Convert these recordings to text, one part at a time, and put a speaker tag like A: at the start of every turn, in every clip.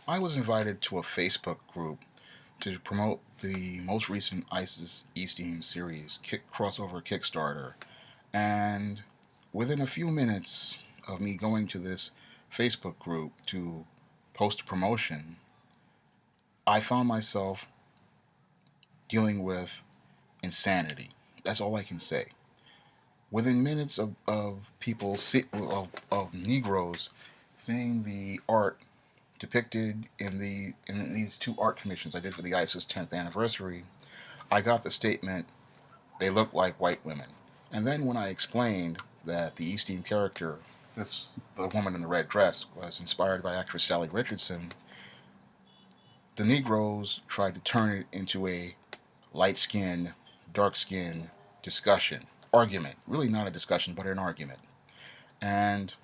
A: I was invited to a Facebook group to promote the most recent ISIS East series crossover Kickstarter, and within a few minutes of me going to this Facebook group to post a promotion, I found myself dealing with insanity. That's all I can say. Within minutes of of Negroes seeing the art depicted in these two art commissions I did for the ISIS 10th anniversary, I got the statement, they look like white women. And then when I explained that the Eastern character, the woman in the red dress, was inspired by actress Sally Richardson, the Negroes tried to turn it into a light skin, dark skin discussion, argument. Really not a discussion, but an argument. And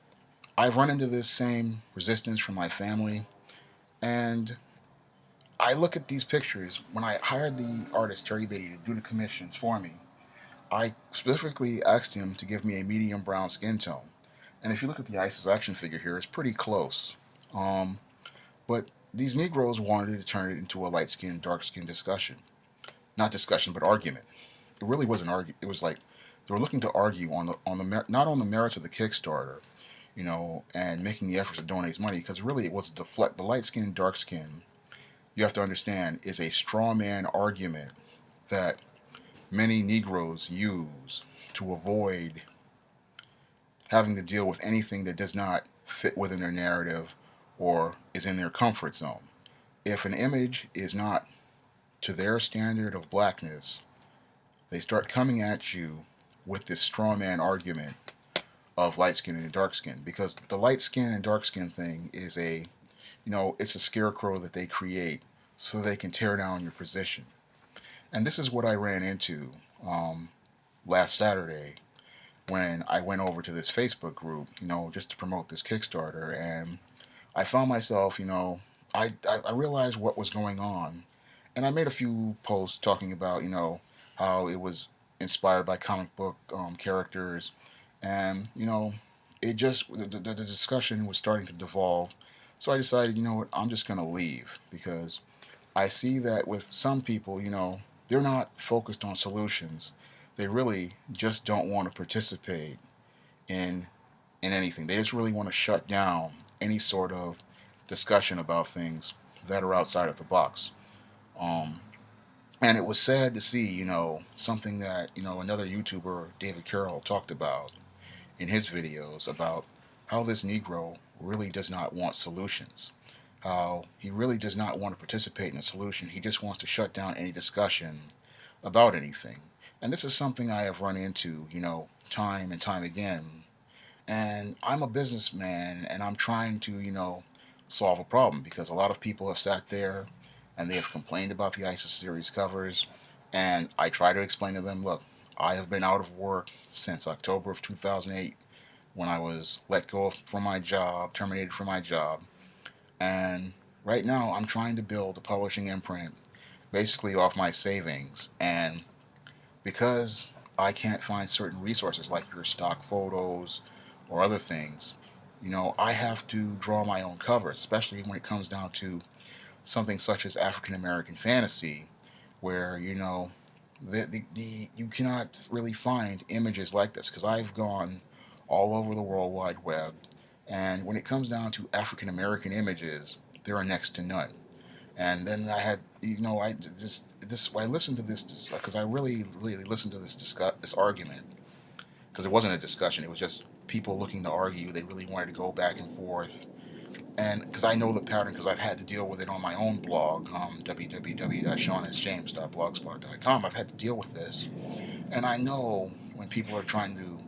A: I've run into this same resistance from my family. And I look at these pictures. When I hired the artist, Terry Beatty, to do the commissions for me, I specifically asked him to give me a medium brown skin tone. And if you look at the ISIS action figure here, it's pretty close. Um, but these Negroes wanted to turn it into a light skin, dark skin discussion. Not discussion, but argument. It really was an argument. It was like they were looking to argue on the not on the merits of the Kickstarter, and making the effort to donate money, because really it was the light skin, dark skin. You have to understand is a straw man argument that many Negroes use to avoid having to deal with anything that does not fit within their narrative or is in their comfort zone. If an image is not to their standard of blackness, they start coming at you with this straw man argument of light skin and dark skin, because the light skin and dark skin thing is it's a scarecrow that they create so they can tear down your position. And this is what I ran into um, last Saturday when I went over to this Facebook group, just to promote this Kickstarter. And I found myself, I realized what was going on. And I made a few posts talking about, how it was inspired by comic book characters. And, it just, the discussion was starting to devolve. So I decided, what, I'm just going to leave, because I see that with some people, they're not focused on solutions. They really just don't want to participate in anything. They just really want to shut down any sort of discussion about things that are outside of the box. Um, and it was sad to see, something that, another YouTuber, David Carroll, talked about in his videos about how this Negro really does not want solutions. How he really does not want to participate in a solution. He just wants to shut down any discussion about anything. And this is something I have run into, time and time again. And I'm a businessman and I'm trying to, solve a problem, because a lot of people have sat there and they have complained about the ISIS series covers. And I try to explain to them, look, I have been out of work since October of 2008, when I was let go from my job, terminated from my job. And right now I'm trying to build a publishing imprint basically off my savings. And because I can't find certain resources like your stock photos or other things, I have to draw my own covers, especially when it comes down to something such as African American fantasy, where you cannot really find images like this, because I've gone all over the World Wide Web, and when it comes down to African American images, there are next to none. And then I had, I just this I listened to this because I really listened to this argument, because it wasn't a discussion. It was just people looking to argue. They really wanted to go back and forth, and because I know the pattern, because I've had to deal with it on my own blog, www.shawnsjames.blogspot.com. I've had to deal with this, and I know when people are trying to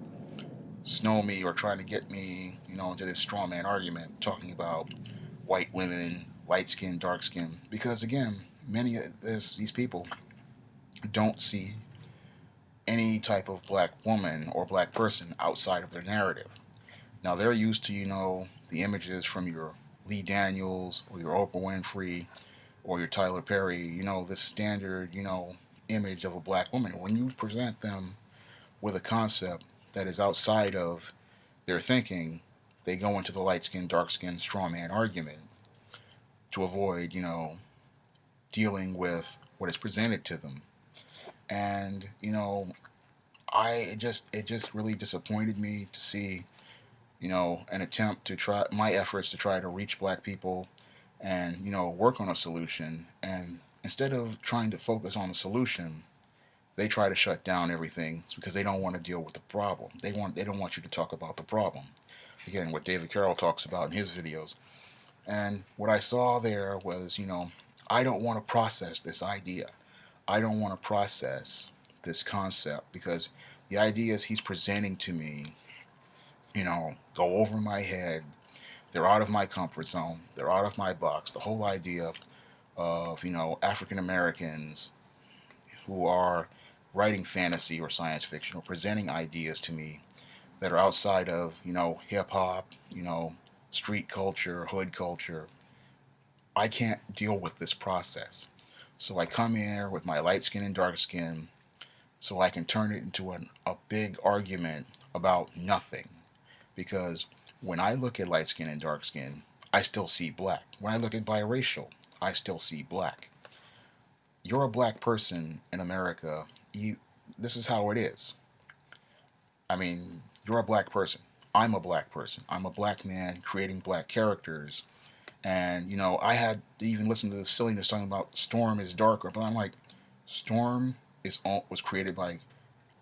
A: snow me or trying to get me, into this straw man argument, talking about white women, light skin, dark skin, because again, many of these people don't see any type of black woman or black person outside of their narrative. Now they're used to, the images from your Lee Daniels or your Oprah Winfrey or your Tyler Perry, the standard, image of a black woman. When you present them with a concept that is outside of their thinking, they go into the light skin, dark skin, straw man argument, to avoid, dealing with what is presented to them. And it just really disappointed me to see an attempt to try my efforts to try to reach black people and work on a solution. And instead of trying to focus on the solution, they try to shut down everything because they don't want to deal with the problem. They don't want you to talk about the problem. Again, what David Carroll talks about in his videos. And what I saw there was, I don't want to process this idea. I don't want to process this concept because the ideas he's presenting to me, go over my head. They're out of my comfort zone. They're out of my box. The whole idea of, African Americans who are writing fantasy or science fiction or presenting ideas to me that are outside of, hip hop, street culture, hood culture. I can't deal with this process. So I come here with my light skin and dark skin so I can turn it into a big argument about nothing. Because when I look at light skin and dark skin, I still see black. When I look at biracial, I still see black. You're a black person in America. This is how it is. I mean, you're a black person. I'm a black person. I'm a black man creating black characters. And, I had to even listen to the silliness talking about Storm is darker. But I'm like, Storm was created by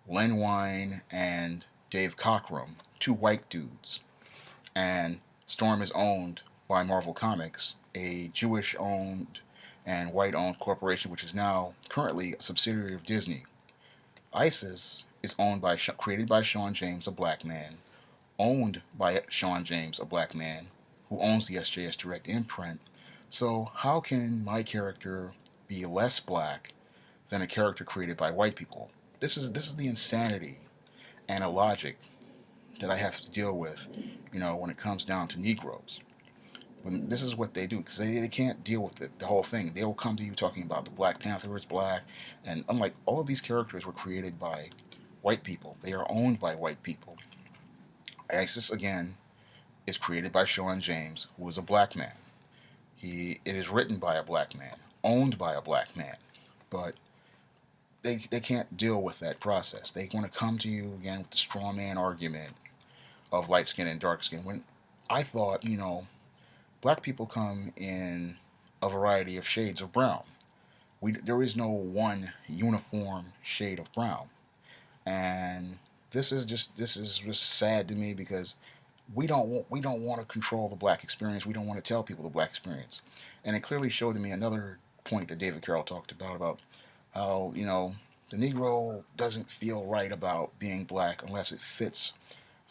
A: Len Wein and Dave Cockrum, two white dudes. And Storm is owned by Marvel Comics, a Jewish owned and white owned corporation, which is now currently a subsidiary of Disney. ISIS is created by Shawn James, a black man, owned by Shawn James, a black man, who owns the SJS Direct imprint. So how can my character be less black than a character created by white people? This is the insanity and a logic that I have to deal with, when it comes down to Negroes. When this is what they do, because they can't deal with the whole thing. They'll come to you talking about the Black Panther is black, and I'm like, all of these characters were created by white people. They are owned by white people. ISIS again is created by Shawn James, who is a black man. It is written by a black man, owned by a black man, but they can't deal with that process. They want to come to you again with the straw man argument of light skin and dark skin. When I thought, black people come in a variety of shades of brown. There is no one uniform shade of brown, and this is just sad to me because we don't want to control the black experience. We don't want to tell people the black experience, and it clearly showed to me another point that David Carroll talked about how the Negro doesn't feel right about being black unless it fits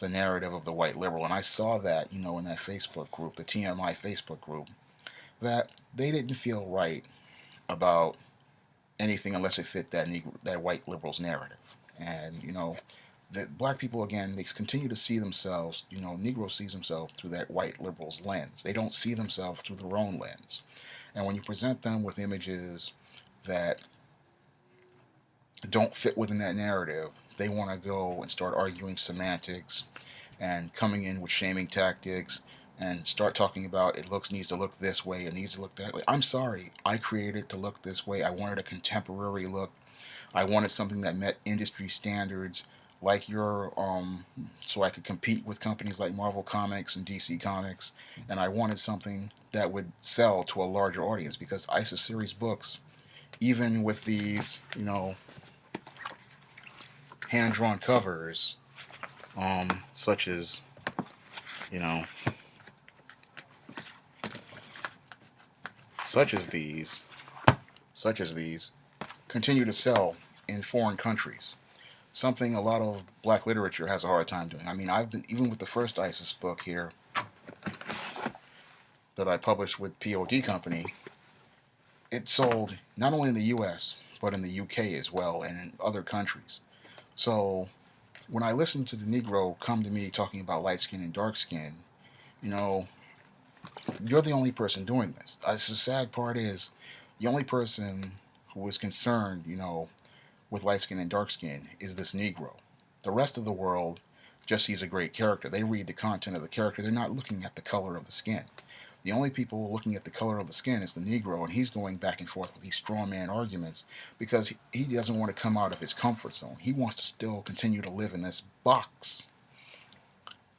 A: the narrative of the white liberal. And I saw that in that Facebook group, the TMI Facebook group, that they didn't feel right about anything unless it fit that white liberal's narrative. And the black people again, they continue to see themselves. Negro sees himself through that white liberal's lens. They don't see themselves through their own lens. And when you present them with images that don't fit within that narrative, they want to go and start arguing semantics and coming in with shaming tactics and start talking about needs to look this way, it needs to look that way. I'm sorry, I created it to look this way. I wanted a contemporary look. I wanted something that met industry standards, like so I could compete with companies like Marvel Comics and DC Comics, and I wanted something that would sell to a larger audience because ISIS series books, even with these, hand-drawn covers, such as, you know, such as these, continue to sell in foreign countries. Something a lot of black literature has a hard time doing. I mean, I've been even with the first ISIS book here that I published with POD Company. It sold not only in the U.S. but in the U.K. as well and in other countries. So when I listen to the Negro come to me talking about light skin and dark skin, you know, you're the only person doing this. The sad part is, the only person who is concerned, with light skin and dark skin is this Negro. The rest of the world just sees a great character. They read the content of the character. They're not looking at the color of the skin. The only people looking at the color of the skin is the Negro, and he's going back and forth with these straw man arguments because he doesn't want to come out of his comfort zone. He wants to still continue to live in this box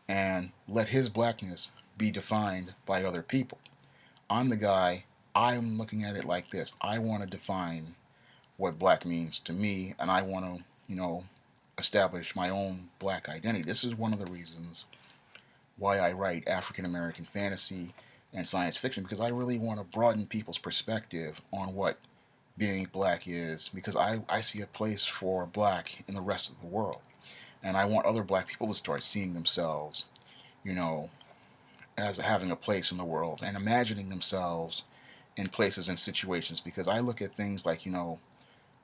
A: and let his blackness be defined by other people. I'm the guy, I'm looking at it like this. I want to define what black means to me, and I want to, establish my own black identity. This is one of the reasons why I write African American fantasy and science fiction, because I really want to broaden people's perspective on what being black is, because I see a place for black in the rest of the world. And I want other black people to start seeing themselves, you know, as having a place in the world and imagining themselves in places and situations, because I look at things like,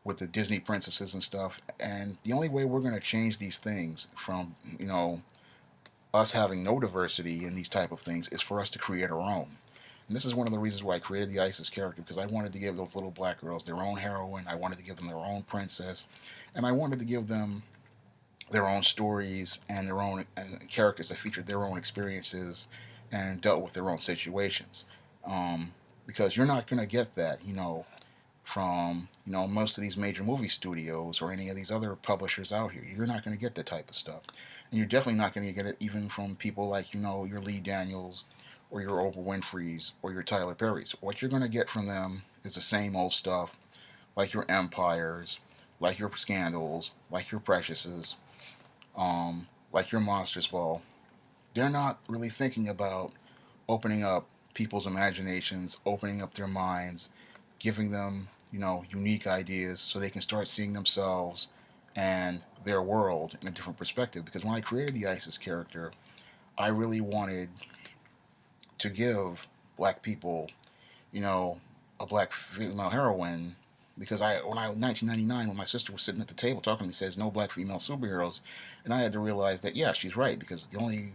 A: with the Disney princesses and stuff, and the only way we're going to change these things from, us having no diversity in these type of things is for us to create our own. And this is one of the reasons why I created the Isis character, because I wanted to give those little black girls their own heroine. I wanted to give them their own princess, and I wanted to give them their own stories and their own characters that featured their own experiences and dealt with their own situations. Um, because you're not going to get that, from most of these major movie studios or any of these other publishers out here. You're not going to get that type of stuff, and you're definitely not going to get it even from people like your Lee Daniels or your Oprah Winfrey's or your Tyler Perry's. What you're going to get from them is the same old stuff, like your Empires, like your Scandals, like your Preciouses, like your Monsters Ball. They're not really thinking about opening up people's imaginations, opening up their minds, giving them, unique ideas so they can start seeing themselves and their world in a different perspective. Because when I created the Isis character, I really wanted to give black people, you know, a black female heroine. Because when I was 1999, when my sister was sitting at the table talking to me, says no black female superheroes, and I had to realize that yeah, she's right, because the only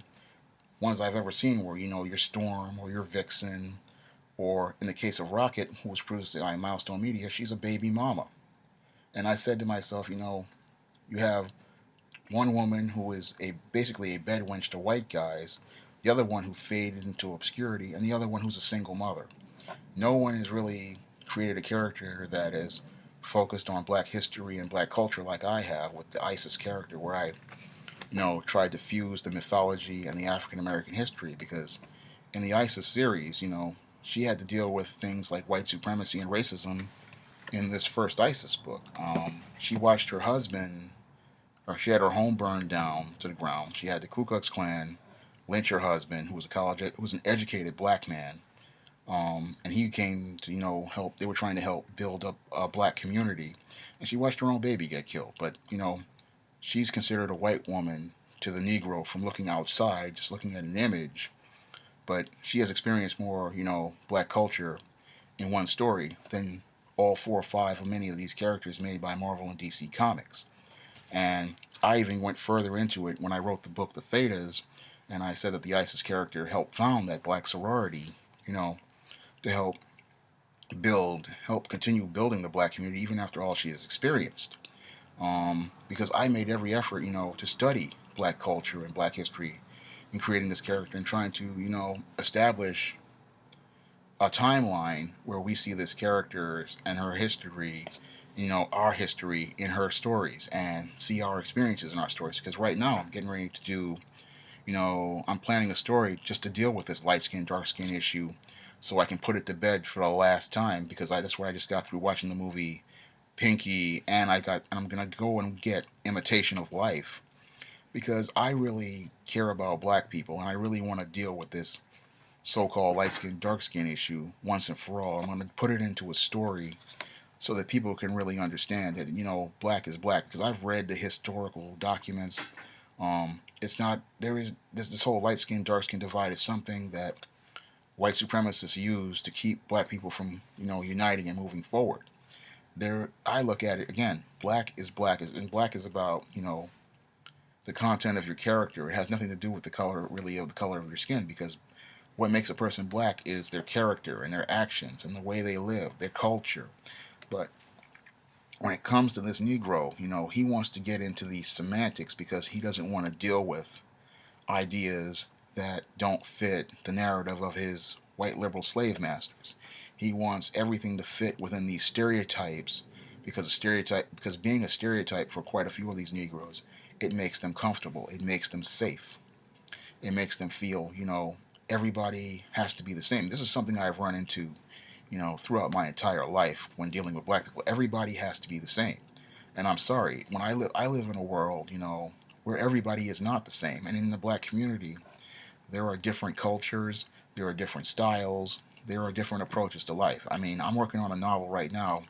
A: ones I've ever seen were your Storm or your Vixen, or in the case of Rocket, who was produced by Milestone Media, she's a baby mama. And I said to myself, you have one woman who is basically a bedwench to white guys, the other one who faded into obscurity, and the other one who's a single mother. No one has really created a character that is focused on black history and black culture like I have with the Isis character, where I, tried to fuse the mythology and the African American history, because in the Isis series, she had to deal with things like white supremacy and racism in this first Isis book. She watched her husband, or she had her home burned down to the ground. She had the Ku Klux Klan lynch her husband, who was an educated black man, and he came to help. They were trying to help build up a black community, and she watched her own baby get killed. But she's considered a white woman to the Negro from looking outside, just looking at an image. But she has experienced more, black culture in one story than all four or five of many of these characters made by Marvel and DC Comics. And I even went further into it when I wrote the book The Thetas, and I said that the Isis character helped found that black sorority, to help continue building the black community even after all she has experienced. Because I made every effort, to study black culture and black history in creating this character and trying to, establish a timeline where we see this character and her history, our history in her stories, and see our experiences in our stories. Because right now I'm getting ready to do, I'm planning a story just to deal with this light skin, dark skin issue, so I can put it to bed for the last time. Because that's what I just got through watching the movie Pinky, and I'm gonna go and get Imitation of Life, because I really care about black people and I really want to deal with this so-called light skin, dark skin issue once and for all. I'm gonna put it into a story so that people can really understand that black is black. Because I've read the historical documents. It's not there is this whole light skin, dark skin divide is something that white supremacists use to keep black people from uniting and moving forward. I look at it again. Black is black, and black is about the content of your character. It has nothing to do with the color, really, of the color of your skin, because what makes a person black is their character and their actions and the way they live, their culture. But when it comes to this Negro, he wants to get into these semantics because he doesn't want to deal with ideas that don't fit the narrative of his white liberal slave masters. He wants everything to fit within these stereotypes because being a stereotype for quite a few of these Negroes, it makes them comfortable. It makes them safe. It makes them feel, everybody has to be the same. This is something I've run into, throughout my entire life when dealing with black people. Everybody has to be the same. And I'm sorry, when I live in a world, where everybody is not the same. And in the black community, there are different cultures, there are different styles, there are different approaches to life. I mean, I'm working on a novel right now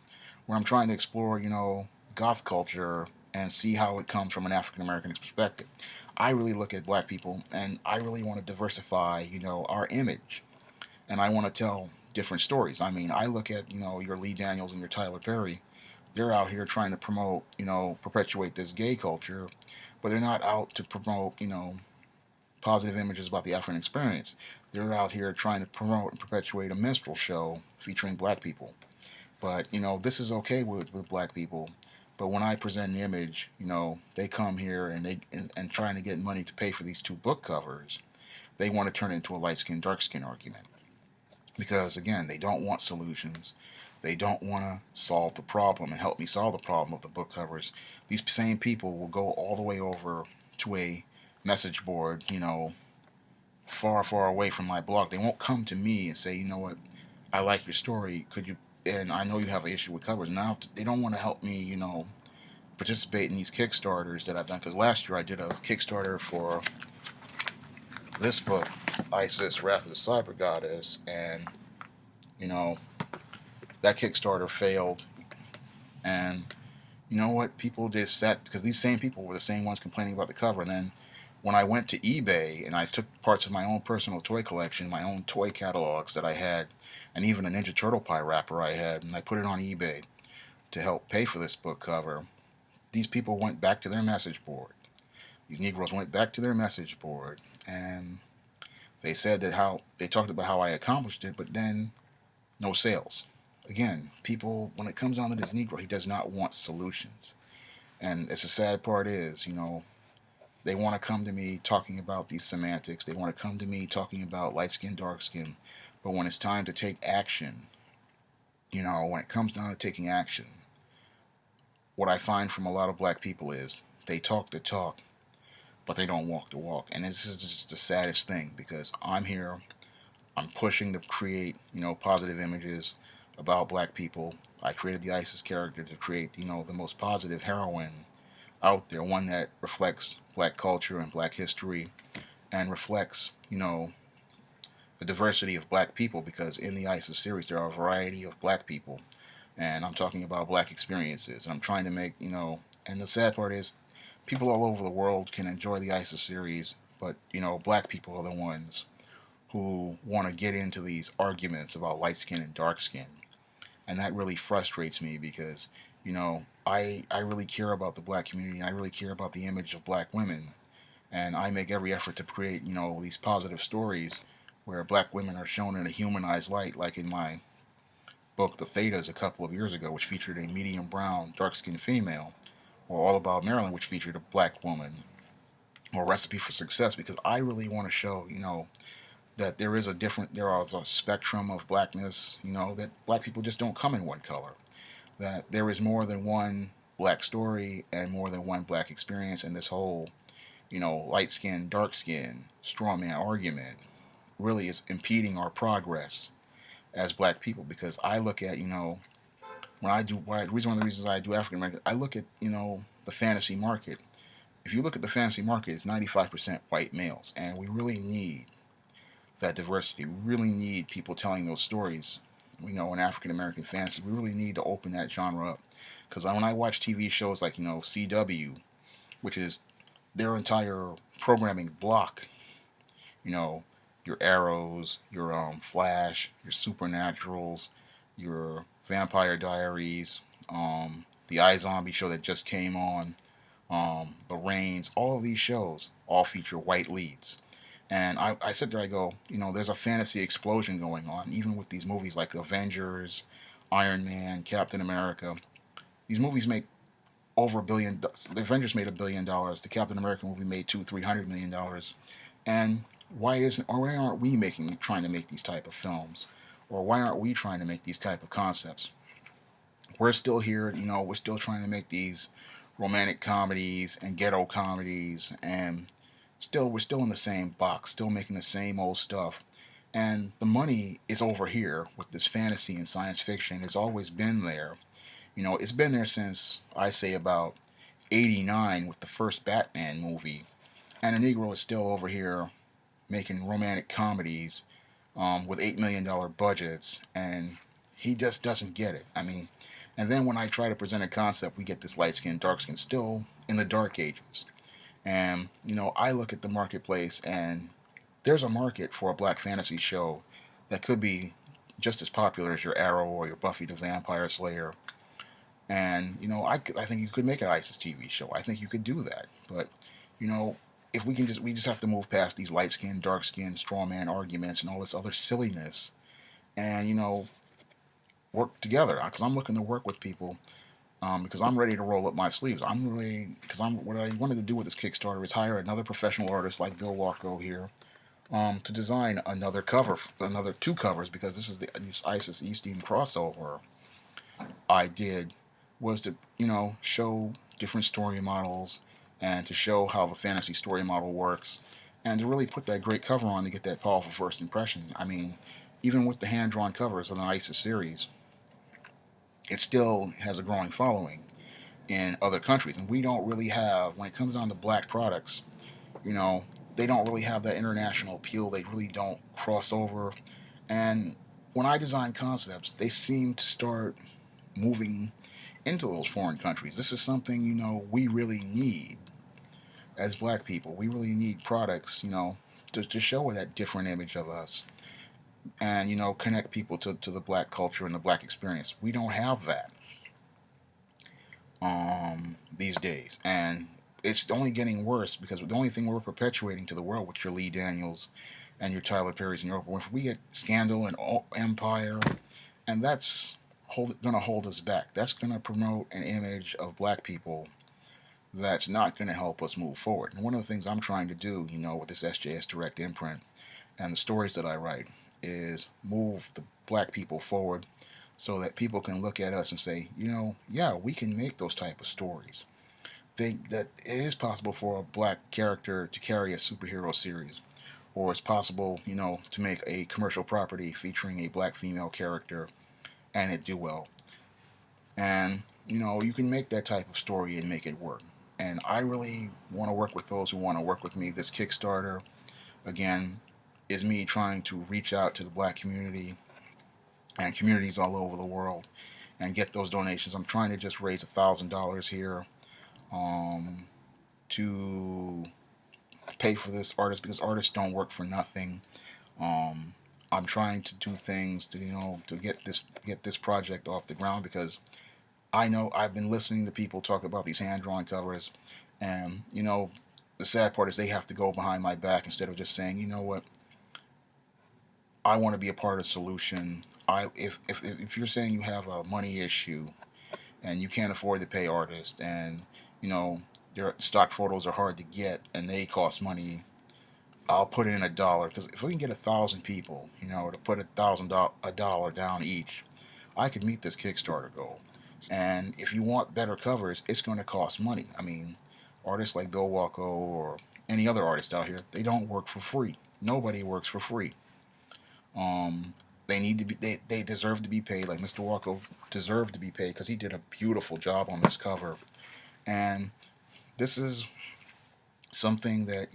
A: where I'm trying to explore, goth culture and see how it comes from an African American perspective. I really look at black people and I really want to diversify, our image. And I want to tell different stories. I mean, I look at, your Lee Daniels and your Tyler Perry. They're out here trying to promote, perpetuate this gay culture, but they're not out to promote, positive images about the African experience. They're out here trying to promote and perpetuate a minstrel show featuring black people. But, this is okay with black people. But when I present an image, they come here and and trying to get money to pay for these two book covers, they want to turn it into a light skin, dark skin argument. Because again, they don't want solutions. They don't want to solve the problem and help me solve the problem of the book covers. These same people will go all the way over to a message board, far, far away from my blog. They won't come to me and say, you know what, I like your story. Could you? And I know you have an issue with covers. Now they don't want to help me, participate in these Kickstarters that I've done. Because last year I did a Kickstarter for this book, Isis, Wrath of the Cyber Goddess, and you know that Kickstarter failed. And you know what? People just sat because these same people were the same ones complaining about the cover. And then when I went to eBay and I took parts of my own personal toy collection, my own toy catalogs that I had, and even a Ninja Turtle pie wrapper I had, and I put it on eBay to help pay for this book cover, these people went back to their message board. These Negroes went back to their message board and they said that how they talked about how I accomplished it, but then no sales. Again, people, when it comes down to this Negro, he does not want solutions. And it's the sad part is, they want to come to me talking about these semantics. They want to come to me talking about light skin, dark skin. But when it's time to take action, when it comes down to taking action, what I find from a lot of black people is they talk the talk, but they don't walk the walk. And this is just the saddest thing because I'm here, I'm pushing to create, positive images about black people. I created the Isis character to create, the most positive heroine out there, one that reflects black culture and black history and reflects, the diversity of black people because in the Isis series there are a variety of black people and I'm talking about black experiences. And I'm trying to make, and the sad part is people all over the world can enjoy the Isis series, but, black people are the ones who want to get into these arguments about light skin and dark skin. And that really frustrates me because, I really care about the black community and I really care about the image of black women. And I make every effort to create, these positive stories where black women are shown in a humanized light, like in my book, The Thetas, a couple of years ago, which featured a medium brown, dark skinned female, or All About Maryland, which featured a black woman, or Recipe for Success, because I really want to show, that there is there is a spectrum of blackness, that black people just don't come in one color. That there is more than one black story and more than one black experience, and this whole, light skin, dark skin, straw man argument really is impeding our progress as black people because I look at, when I do, one of the reasons I do African American, I look at, the fantasy market. If you look at the fantasy market, it's 95% white males, and we really need that diversity. We really need people telling those stories. In African American fantasy, we really need to open that genre up. Because when I watch TV shows like, CW, which is their entire programming block, your Arrows, your Flash, your Supernaturals, your Vampire Diaries, the iZombie show that just came on, The Reigns, all of these shows all feature white leads. And I sit there, I go, there's a fantasy explosion going on, even with these movies like Avengers, Iron Man, Captain America. These movies make over $1 billion. The Avengers made $1 billion. The Captain America movie made $200-300 million. And why aren't we trying to make these type of films, or why aren't we trying to make these type of concepts? We're still here, we're still trying to make these romantic comedies and ghetto comedies, and still we're still in the same box, still making the same old stuff. And the money is over here with this fantasy and science fiction. It's always been there. It's been there since, I say, about 89 with the first Batman movie. And the Negro is still over here making romantic comedies with $8 million budgets, and he just doesn't get it. I mean, and then when I try to present a concept, we get this light skin, dark skin, still in the dark ages. And I look at the marketplace, and there's a market for a black fantasy show that could be just as popular as your Arrow or your Buffy the Vampire Slayer. And I think you could make an ISIS TV show. I think you could do that. But you know, if we just have to move past these light skin, dark skin, straw man arguments and all this other silliness, and work together. Because I'm looking to work with people. Because I'm ready to roll up my sleeves. I'm ready because I'm what I wanted to do with this Kickstarter is hire another professional artist like Bill Walko here, to design another cover, another two covers, because this is this ISIS Eastern crossover I did, was to show different story models and to show how the fantasy story model works, and to really put that great cover on to get that powerful first impression. I mean, even with the hand drawn covers of the ISIS series, it still has a growing following in other countries, and we don't really have, when it comes down to black products, you know, they don't really have that international appeal. They really don't cross over. And when I design concepts, they seem to start moving into those foreign countries. This is something, we really need as black people. We really need products, to show that different image of us and, connect people to the black culture and the black experience. We don't have that these days. And it's only getting worse because the only thing we're perpetuating to the world with your Lee Daniels and your Tyler Perry's in Europe, if we get Scandal and Empire, and that's going to hold us back. That's going to promote an image of black people that's not going to help us move forward. And one of the things I'm trying to do, with this SJS Direct imprint and the stories that I write, is move the black people forward so that people can look at us and say, yeah, we can make those type of stories. That it is possible for a black character to carry a superhero series, or it's possible, to make a commercial property featuring a black female character and it do well. And, you can make that type of story and make it work. And I really want to work with those who want to work with me. This Kickstarter, again, is me trying to reach out to the black community and communities all over the world and get those donations. I'm trying to just raise $1,000 here, um, to pay for this artist, because artists don't work for nothing. Um, I'm trying to do things to to get this project off the ground, because I know I've been listening to people talk about these hand drawn covers, and the sad part is they have to go behind my back instead of just saying, what, I want to be a part of the solution. If you're saying you have a money issue and you can't afford to pay artists, and their stock photos are hard to get and they cost money, I'll put in $1, because if we can get 1,000 people, to put $1 down each, I could meet this Kickstarter goal. And if you want better covers, it's going to cost money. I mean, artists like Bill Walko or any other artist out here, they don't work for free. Nobody works for free. Um, they need to be. They deserve to be paid. Like Mr. Walko deserved to be paid because he did a beautiful job on this cover. And this is something that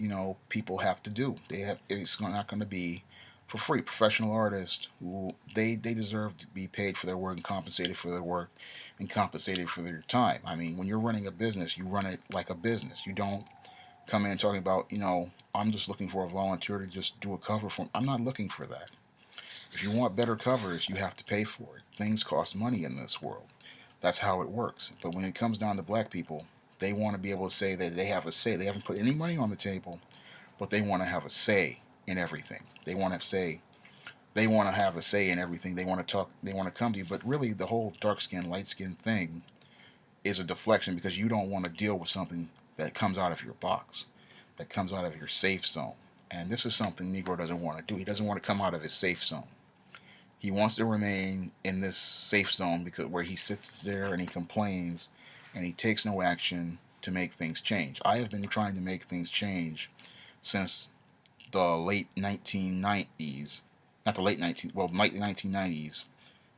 A: people have to do. It's not going to be for free. Professional artists, who they deserve to be paid for their work and compensated for their work and compensated for their time. I mean, when you're running a business, you run it like a business. You don't come in talking about, I'm just looking for a volunteer to just do a cover for. I'm not looking for that. If you want better covers, you have to pay for it. Things cost money in this world. That's how it works. But when it comes down to black people, they want to be able to say that they have a say. They haven't put any money on the table, but they want to have a say in everything. They want to have a say in everything. They want to talk. They want to come to you. But really, the whole dark skin, light skin thing is a deflection, because you don't want to deal with something that comes out of your box, that comes out of your safe zone. And this is something Negro doesn't want to do. He doesn't want to come out of his safe zone. He wants to remain in this safe zone because where he sits there and he complains and he takes no action to make things change. I have been trying to make things change since the late 1990s, not the late 19, well, late 1990s,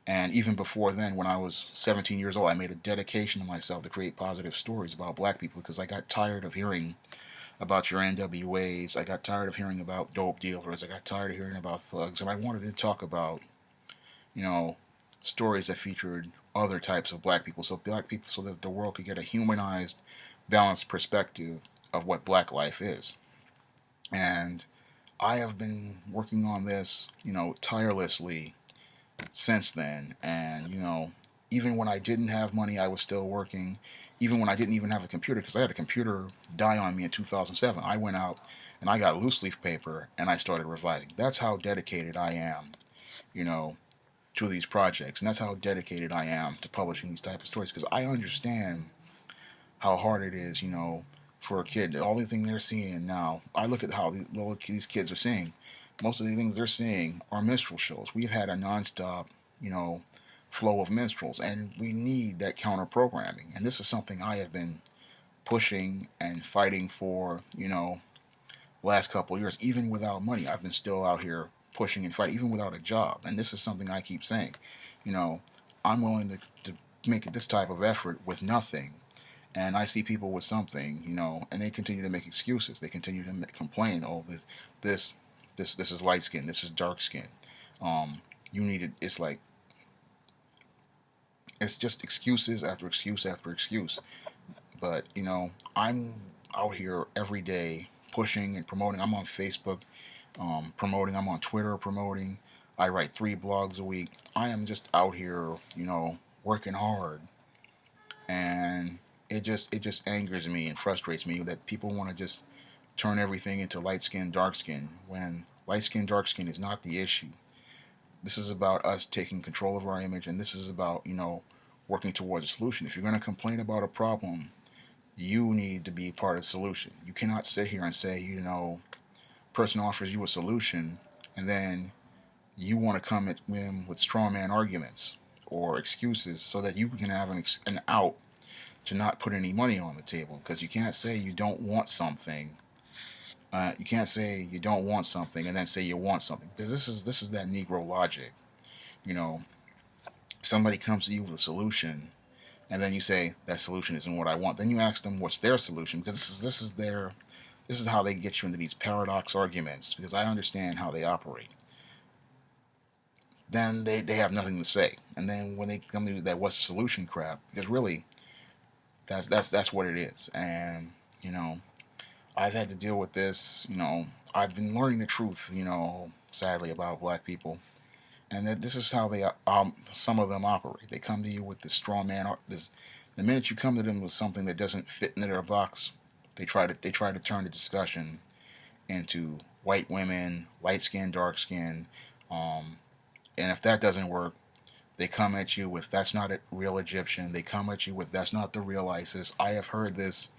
A: and even before then, when I was 17 years old, I made a dedication to myself to create positive stories about black people because I got tired of hearing about your NWAs. I got tired of hearing about dope dealers. I got tired of hearing about thugs, and I wanted to talk about, you know, stories that featured other types of black people, so that the world could get a humanized, balanced perspective of what black life is. And I have been working on this, tirelessly since then. And, even when I didn't have money, I was still working. Even when I didn't even have a computer, because I had a computer die on me in 2007, I went out and I got loose leaf paper and I started revising. That's how dedicated I am, you know, to these projects. And that's how dedicated I am to publishing these type of stories, because I understand how hard it is, for a kid. The only thing they're seeing now, I look at how these kids are seeing. Most of the things they're seeing are minstrel shows. We've had a nonstop, you know, flow of minstrels, and we need that counter programming. And this is something I have been pushing and fighting for, last couple of years. Even without money, I've been still out here pushing and fighting, even without a job. And this is something I keep saying, you know, I'm willing to make this type of effort with nothing, and I see people with something, and they continue to make excuses. They continue to complain. Oh, this, this is light skin. This is dark skin. You need it. It's like it's just excuses after excuse after excuse. But I'm out here every day pushing and promoting. I'm on Facebook, promoting. I'm on Twitter promoting. I write 3 blogs a week. I am just out here, working hard, and it just angers me and frustrates me that people want to just turn everything into light skin, dark skin, when light skin, dark skin is not the issue. This is about us taking control of our image, and this is about, working towards a solution. If you're going to complain about a problem, you need to be part of the solution. You cannot sit here and say, person offers you a solution, and then you want to come at them with straw man arguments or excuses so that you can have an out to not put any money on the table, because you can't say you don't want something. You can't say you don't want something and then say you want something, because this is that Negro logic. You know, somebody comes to you with a solution, and then you say that solution isn't what I want. Then you ask them what's their solution, because this is how they get you into these paradox arguments. Because I understand how they operate. Then they have nothing to say, and then when they come to that what's the solution crap, because really that's what it is. And I've had to deal with this. I've been learning the truth. Sadly, about black people, and that this is how they some of them operate. They come to you with this straw man. The minute you come to them with something that doesn't fit into their box, they try to turn the discussion into white women, light skin, dark skin, and if that doesn't work, they come at you with that's not a real Egyptian. They come at you with that's not the real ISIS. I have heard this,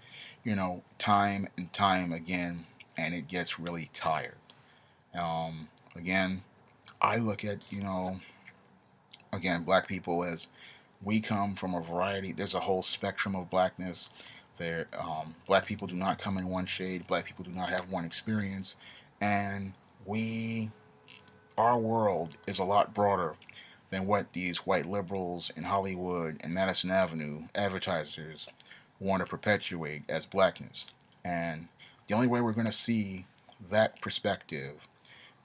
A: time and time again, and it gets really tired. Again, I look at, again, black people as we come from a variety. There's a whole spectrum of blackness. Black people do not come in one shade. Black people do not have one experience, and our world is a lot broader than what these white liberals in Hollywood and Madison Avenue advertisers want to perpetuate as blackness. And the only way we're going to see that perspective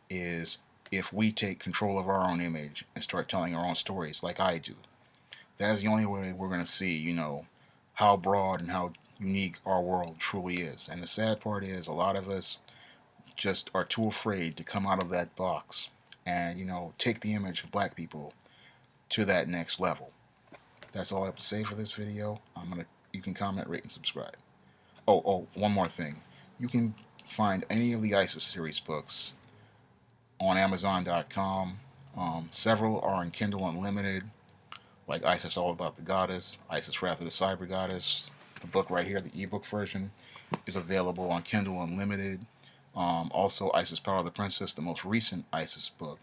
A: is if we take control of our own image and start telling our own stories like I do. That is the only way we're going to see, how broad and how unique our world truly is. And the sad part is a lot of us just are too afraid to come out of that box and, take the image of black people to that next level. That's all I have to say for this video. You can comment, rate, and subscribe. One more thing. You can find any of the ISIS series books on Amazon.com. Several are in Kindle Unlimited, like ISIS All About the Goddess, ISIS Wrath of the Cyber Goddess. The book right here, the ebook version, is available on Kindle Unlimited. Also, Isis Power of the Princess, the most recent Isis book,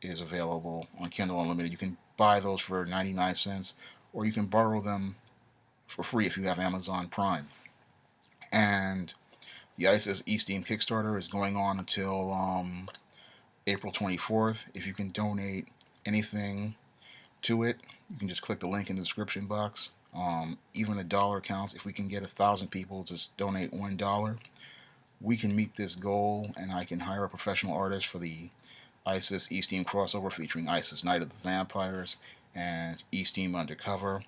A: is available on Kindle Unlimited. You can buy those for 99 cents, or you can borrow them for free if you have Amazon Prime. And the Isis East-Steam Kickstarter is going on until April 24th. If you can donate anything to it, you can just click the link in the description box. Even $1 counts. If we can get 1,000 people to donate $1, we can meet this goal, and I can hire a professional artist for the Isis East-Steam crossover featuring Isis Night of the Vampires and East-Steam Undercover.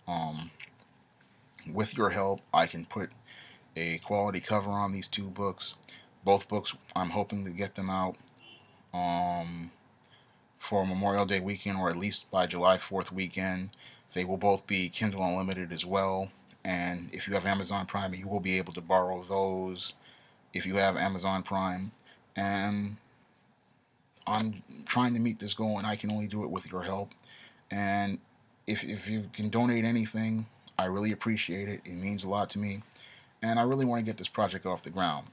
A: Um, with your help, I can put a quality cover on these two books. Both books, I'm hoping to get them out um, for Memorial Day weekend, or at least by July 4th weekend. They will both be Kindle Unlimited as well. And if you have Amazon Prime, you will be able to borrow those if you have Amazon Prime. And I'm trying to meet this goal, and I can only do it with your help. And if you can donate anything, I really appreciate it. It means a lot to me. And I really want to get this project off the ground.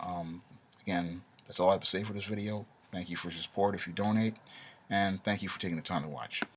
A: Again, that's all I have to say for this video. Thank you for your support if you donate, and thank you for taking the time to watch.